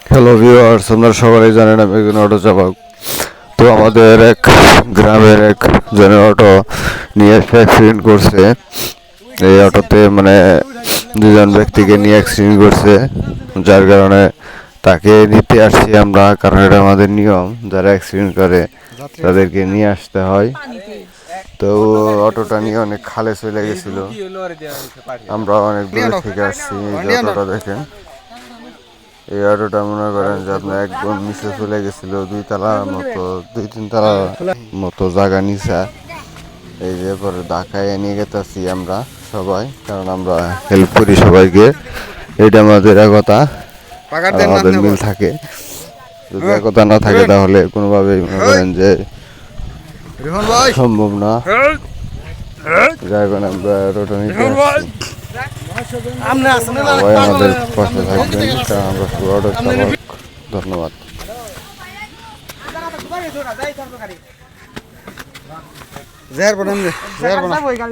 Hello viewers, আপনারা সবাই জানেন আমি একজন অটো চালক। তো আমাদের এক গ্রামের এক জনের অটো নিয়ে অ্যাক্সিডেন্ট করছে। এই অটোতে মানে দুজন ব্যক্তিকে নিয়ে অ্যাক্সিডেন্ট করছে, যার কারণে তাকে নিতে আসছি আমরা, কারণ এটা আমাদের নিয়ম, যারা অ্যাক্সিডেন্ট করে তাদেরকে নিয়ে আসতে হয়। তো অটোটা নিয়ে অনেক খালে চলে গেছিল, আমরা অনেক দূরে থেকে আসছি। এই যে অটোটা দেখেন, এই অটোটা মনে করেন যে আপনার একদম নিচে চলে গেছিল, দুই তিন তলা মতো জায়গা নিচে। এই যে পরে ঢাকায় নিয়ে গেতেছি আমরা সবাই, কারণ আমরা হেল্প করি সবাইকে, এটা আমাদের একতা। আমাদের মিল থাকে, যদি একতা না থাকে তাহলে কোনোভাবেই মনে করেন যে সম্ভব না। যাই কারণে আমরা অটোটা নিতে আসছি, সবাই আমাদের পাশে থাকবেন, কারণ আমরা সবাই অটো চালক। ধন্যবাদ। জের বনাম জের বনাম